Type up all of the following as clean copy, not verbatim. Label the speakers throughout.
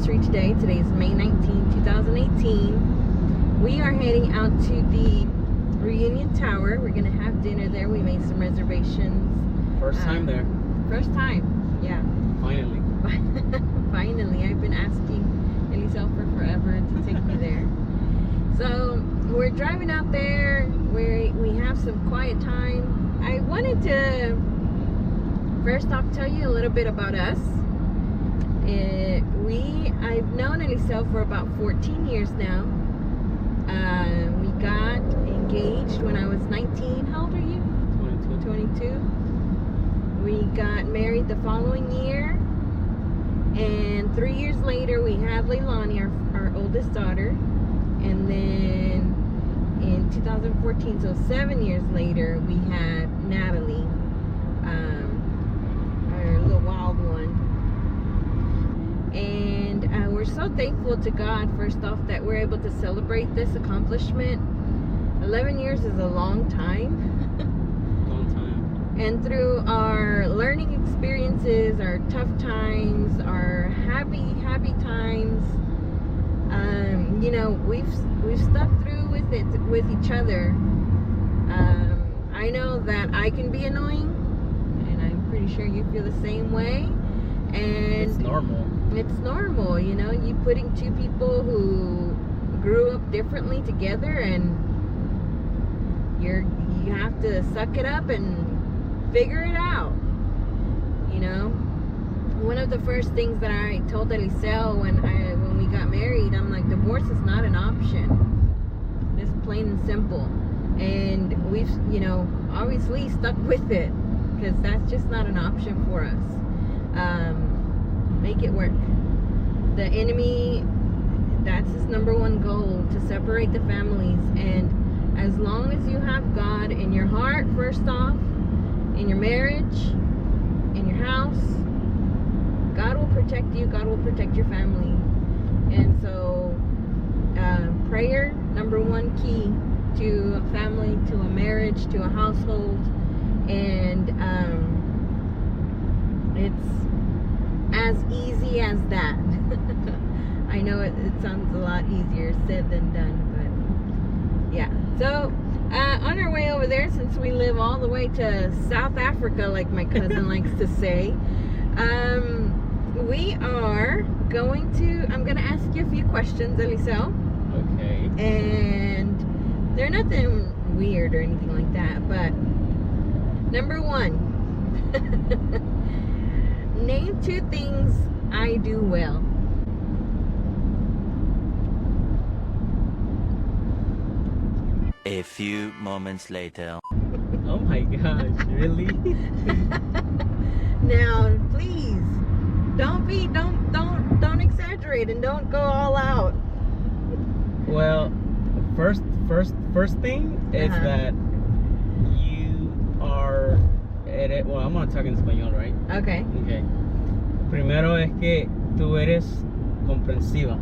Speaker 1: anniversary today. Today is May 19, 2018. We are heading out to the Reunion Tower. We're going to have dinner there. We made some reservations.
Speaker 2: First time there.
Speaker 1: First time, yeah.
Speaker 2: Finally.
Speaker 1: Finally. I've been asking Elisel for forever to take me there. So we're driving out there. We have some quiet time. I wanted to first off tell you a little bit about us. I've known Elisel for about 14 years now. We got engaged when I was 19. How old are you? 22. We got married the following year, and 3 years later we had Leilani, our oldest daughter, and then in 2014, so 7 years later, we had Natalie, our little wild one. And we're so thankful to God, first off, that we're able to celebrate this accomplishment. 11 years is a long time. And through our learning experiences, our tough times, our happy times, you know, we've stuck through with it with each other. I know that I can be annoying, and I'm pretty sure you feel the same way. And
Speaker 2: it's normal.
Speaker 1: It's normal, you know. You putting two people who grew up differently together, and you have to suck it up and figure it out, you know. One of the first things that I told Elisel when we got married, I'm like, divorce is not an option. It's plain and simple. And we've, you know, obviously stuck with it, because that's just not an option for us. Make it work. The enemy, that's his number one goal, to separate the families. And as long as you have God in your heart, first off, in your marriage, in your house, God will protect you. God will protect your family. And so prayer, number one key to a family, to a marriage, to a household. And it's as easy as that. I know it sounds a lot easier said than done, but yeah. So on our way over there, since we live all the way to South Africa, like my cousin likes to say, we are I'm going to ask you a few questions, Elisel.
Speaker 2: Okay.
Speaker 1: And they're nothing weird or anything like that, but number one, name two things I do well.
Speaker 3: A few moments later.
Speaker 2: Oh my gosh, really?
Speaker 1: Now, please, don't exaggerate and don't go all out.
Speaker 2: Well, first thing is that you are. Well, I'm gonna talk in español, right?
Speaker 1: Okay.
Speaker 2: Okay. Primero es que tú eres comprensiva.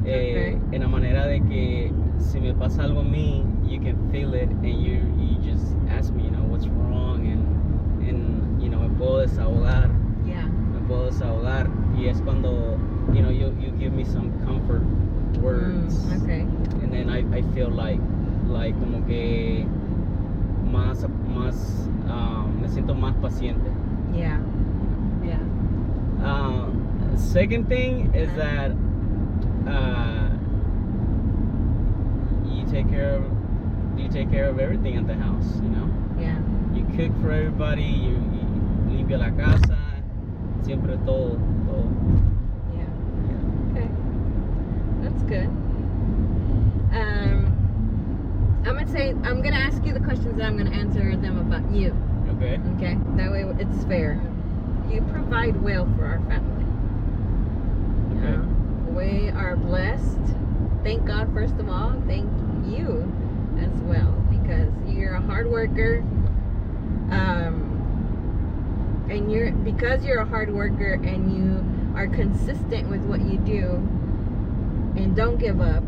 Speaker 1: Okay.
Speaker 2: En la manera de que si me pasa algo a mí, you can feel it, and you just ask me, you know, what's wrong, and you know, me puedo desahogar.
Speaker 1: Yeah.
Speaker 2: Me puedo desahogar, y es cuando, you know, you give me some comfort words.
Speaker 1: Okay.
Speaker 2: And then I feel like como que más me siento más paciente.
Speaker 1: Yeah. Yeah.
Speaker 2: Second thing is that you take care of everything at the house, you know.
Speaker 1: Yeah.
Speaker 2: You cook for everybody, you limpia la casa, siempre todo.
Speaker 1: Yeah. Okay. That's good. I'm gonna ask you the questions and I'm gonna answer them about you.
Speaker 2: Okay.
Speaker 1: Okay? That way it's fair. You provide well for our family.
Speaker 2: Okay.
Speaker 1: We are blessed. Thank God, first of all. Thank you as well, because you're a hard worker. And because you're a hard worker and you are consistent with what you do and don't give up,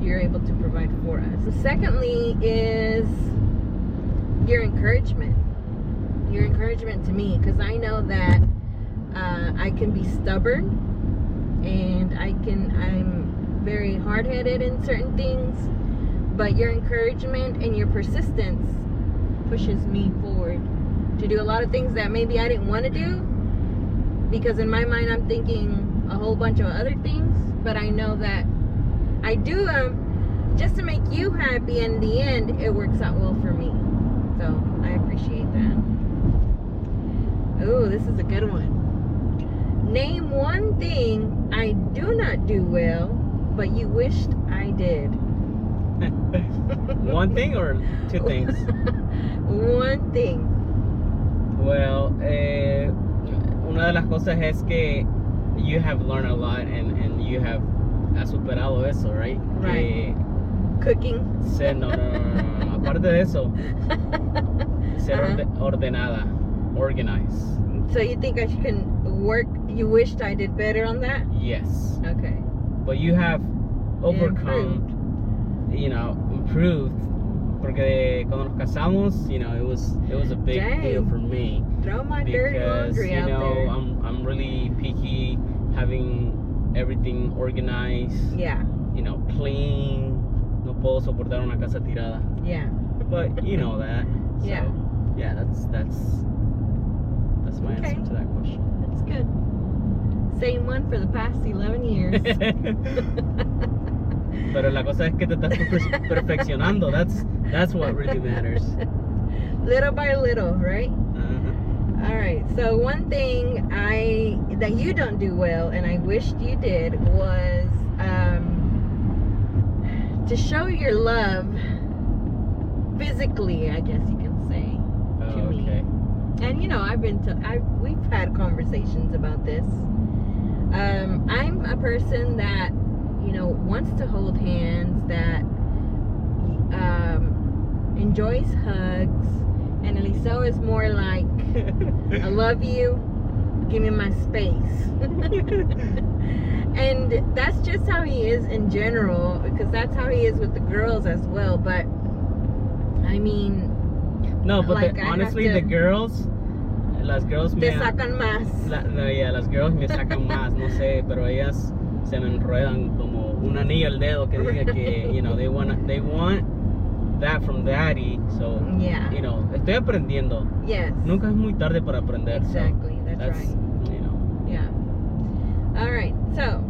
Speaker 1: you're able to provide for us. Secondly is your encouragement. Your encouragement to me, because I know that I can be stubborn I'm very hard-headed in certain things, but your encouragement and your persistence pushes me forward to do a lot of things that maybe I didn't want to do, because in my mind I'm thinking a whole bunch of other things, but I know that I do them just to make you happy, and in the end it works out well for me. So I appreciate that. Oh, this is a good one. Name one thing I do not do well, but you wished I did.
Speaker 2: One thing or two things?
Speaker 1: One thing.
Speaker 2: Well, una de las cosas es que you have learned a lot and you have has superado eso, right?
Speaker 1: Right. Cooking.
Speaker 2: No. Aparte de eso, ser ordenada, organized.
Speaker 1: So you think I can work? You wished I did better on that?
Speaker 2: Yes.
Speaker 1: Okay.
Speaker 2: But you have overcome, improved. Porque cuando nos casamos, it was a big deal for me.
Speaker 1: Throw my dirty laundry out there.
Speaker 2: I'm really picky, having everything organized.
Speaker 1: Yeah.
Speaker 2: Clean. No puedo soportar una casa tirada.
Speaker 1: Yeah.
Speaker 2: But you know that. So,
Speaker 1: Yeah.
Speaker 2: Yeah, that's my answer to that question.
Speaker 1: That's good. Same one for the past 11 years.
Speaker 2: Pero la cosa es que te estás perfeccionando. That's what really matters.
Speaker 1: Little by little, right?
Speaker 2: Uh-huh.
Speaker 1: All right. So one thing that you don't do well, and I wished you did, was to show your love physically, I guess you can say, to me.
Speaker 2: Okay.
Speaker 1: And we've had conversations about this. I'm a person that wants to hold hands, that enjoys hugs, and Eliseo is more like, I love you, give me my space. And that's just how he is in general, because that's how he is with the girls as well. But I mean,
Speaker 2: no, but
Speaker 1: like,
Speaker 2: honestly, las girls
Speaker 1: te sacan más.
Speaker 2: Las girls me sacan más, no sé, pero ellas se me enredan como un anillo al dedo que diga que, they want that from daddy. So,
Speaker 1: Yeah.
Speaker 2: Estoy aprendiendo.
Speaker 1: Yes.
Speaker 2: Nunca es muy tarde para aprender.
Speaker 1: Exactly.
Speaker 2: So
Speaker 1: That's right. Yeah. All right. So,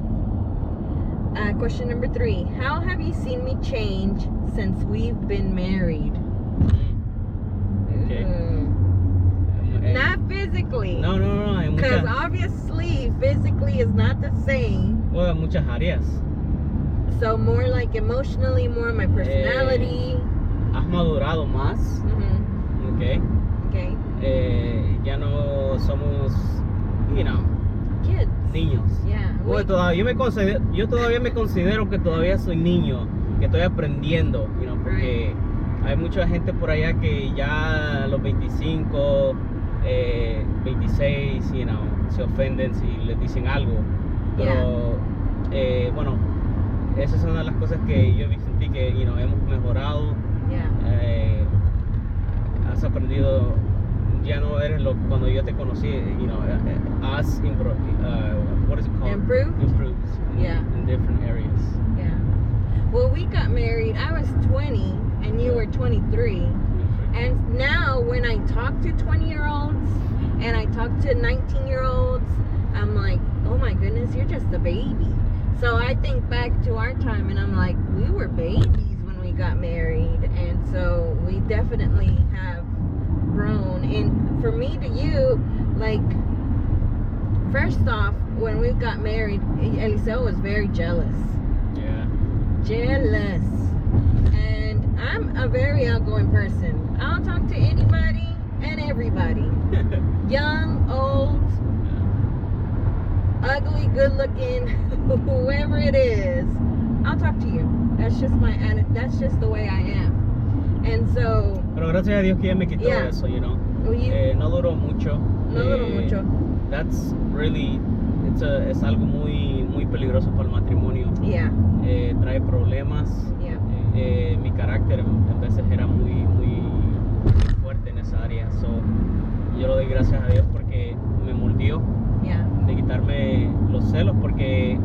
Speaker 1: question number 3. How have you seen me change since we've been married?
Speaker 2: Okay.
Speaker 1: Not physically.
Speaker 2: No. Hay
Speaker 1: Because
Speaker 2: muchas,
Speaker 1: obviously, physically is not the same.
Speaker 2: well, muchas áreas.
Speaker 1: So more like emotionally, more my personality.
Speaker 2: Has madurado más.
Speaker 1: Mhm.
Speaker 2: Okay.
Speaker 1: Okay.
Speaker 2: Ya no somos,
Speaker 1: Kids.
Speaker 2: niños.
Speaker 1: Yeah.
Speaker 2: Bueno, yo todavía me considero que todavía soy niño, que estoy aprendiendo, porque hay mucha gente por allá que ya a los 25, 26, se ofenden si les dicen algo. Pero, bueno, esas son las cosas que yo sentí que, hemos mejorado.
Speaker 1: Yeah.
Speaker 2: Has aprendido, ya no eres cuando yo te conocí, has improved, what is it called? Improved
Speaker 1: Yeah.
Speaker 2: in different areas.
Speaker 1: Yeah. Well, we got married. I was 20 and you were 23. And now when I talk to 20-year-olds and I talk to 19-year-olds, I'm like, oh my goodness, you're just a baby. So I think back to our time and I'm like, we were babies when we got married. And so we definitely have grown. And for me to you, like, first off, when we got married, Eliseo was very jealous.
Speaker 2: Yeah.
Speaker 1: Jealous. And I'm a very outgoing person. I'll talk to anybody and everybody. Young, old, ugly, good looking, whoever it is, I'll talk to you. That's just the way I am. And so,
Speaker 2: Pero gracias a Dios que ya me quitó eso, no duró mucho.
Speaker 1: No duró mucho.
Speaker 2: That's really, es algo muy peligroso para el matrimonio.
Speaker 1: Yeah.
Speaker 2: Trae problemas.
Speaker 1: Yeah.
Speaker 2: Mi carácter en veces era muy fuerte en esa área. So, yo le doy gracias a Dios porque me moldeó.
Speaker 1: Yeah.
Speaker 2: De quitarme los celos, porque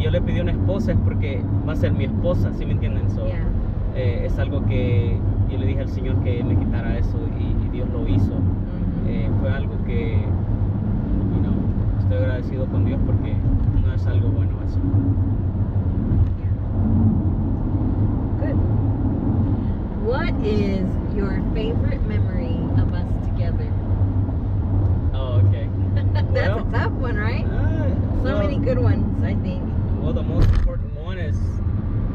Speaker 2: yo le pedí una esposa es porque va a ser mi esposa, ¿sí me entienden? So,
Speaker 1: Yeah.
Speaker 2: Es algo que yo le dije al Señor que me quitara eso y Dios lo hizo.
Speaker 1: Mhm.
Speaker 2: Fue algo que, estoy agradecido con Dios porque no es algo bueno eso.
Speaker 1: Good. What is your favorite memory of us together?
Speaker 2: Oh, okay.
Speaker 1: That's
Speaker 2: Well,
Speaker 1: a tough one, right? So
Speaker 2: well,
Speaker 1: many good ones, I think.
Speaker 2: Well, the most important one is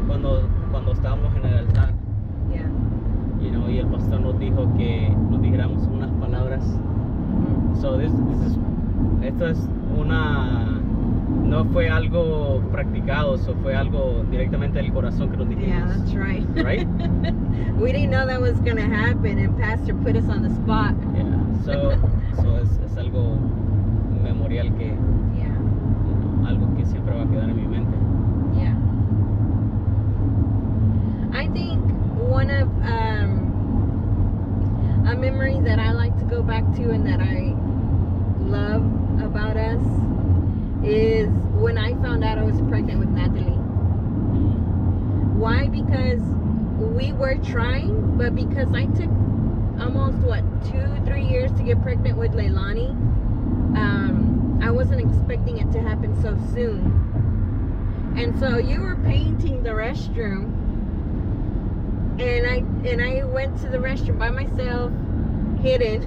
Speaker 2: cuando estábamos en el altar,
Speaker 1: Yeah.
Speaker 2: y el pastor nos dijo que nos dijéramos unas palabras.
Speaker 1: Mhm.
Speaker 2: So esto es no fue algo practicado, so fue algo directamente del corazón que nos dijimos.
Speaker 1: Yeah, that's right.
Speaker 2: Right?
Speaker 1: We didn't know that was gonna happen, and Pastor put us on the spot.
Speaker 2: Yeah. So es algo memorial que,
Speaker 1: Yeah.
Speaker 2: algo que siempre va a quedar en mi mente.
Speaker 1: Yeah. I think one of a memory that I like to go back to and that I love about us is when I found out I was pregnant with Natalie. Why? Because we were trying, but because I took almost 2-3 years to get pregnant with Leilani, I wasn't expecting it to happen so soon. And so you were painting the restroom, and I went to the restroom by myself, hidden,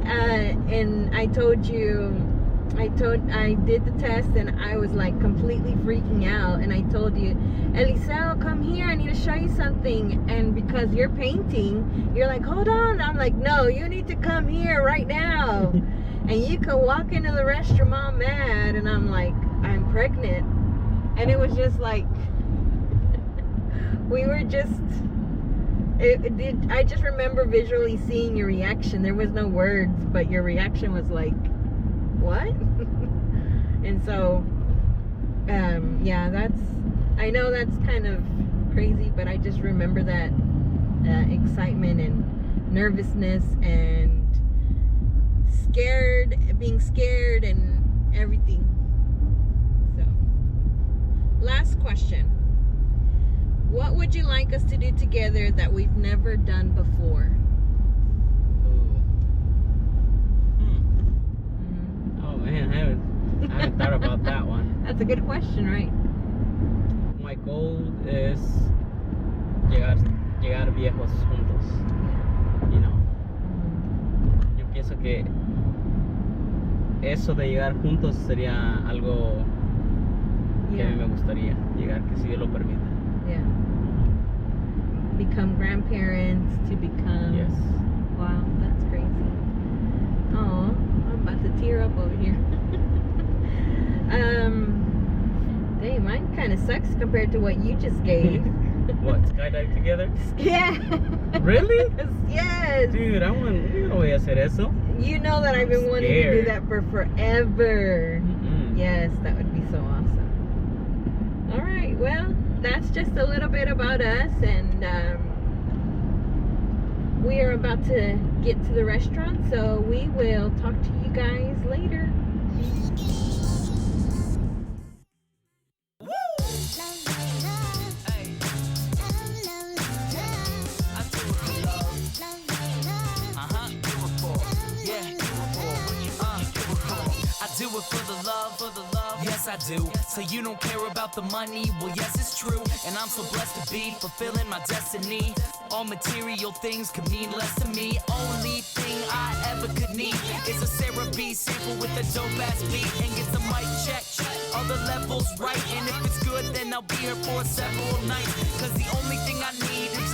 Speaker 1: and I did the test, and I was like completely freaking out, and I told you, Eliseo, come here, I need to show you something. And because you're painting, you're like, hold on. I'm like, no, you need to come here right now. And you could walk into the restroom all mad, and I'm like, I'm pregnant. And it was just like, we were just, I just remember visually seeing your reaction. There was no words, but your reaction was like, what? And so, yeah, I know that's kind of crazy, but I just remember that excitement and nervousness and being scared and everything. So, last question. What would you like us to do together that we've never done before?
Speaker 2: Oh man, I haven't thought about that one.
Speaker 1: That's a good question, right?
Speaker 2: My goal is llegar viejos juntos. Yo pienso que eso de llegar juntos sería algo que a mí me gustaría llegar, que si Dios lo permite.
Speaker 1: Yeah. Become grandparents, to become.
Speaker 2: Yes.
Speaker 1: Wow, that's crazy. Oh, I'm about to tear up over here. Dang, mine kind of sucks compared to what you just gave.
Speaker 2: What, skydive together?
Speaker 1: Yeah.
Speaker 2: Really?
Speaker 1: Yes.
Speaker 2: Dude, yo no voy a hacer eso.
Speaker 1: You know that I've been wanting to do that for forever.
Speaker 2: Mm-mm.
Speaker 1: Yes, that would be so awesome. All right, well, that's just a little bit about us, and we are about to get to the restaurant, so we will talk to you guys later.
Speaker 4: Do it for the love, yes I do. So you don't care about the money, well yes it's true. And I'm so blessed to be fulfilling my destiny. All material things could mean less to me. Only thing I ever could need is a Sarah B sample with a dope ass beat. And get the mic check, all the levels right. And if it's good then I'll be here for several nights. Cause the only thing I need is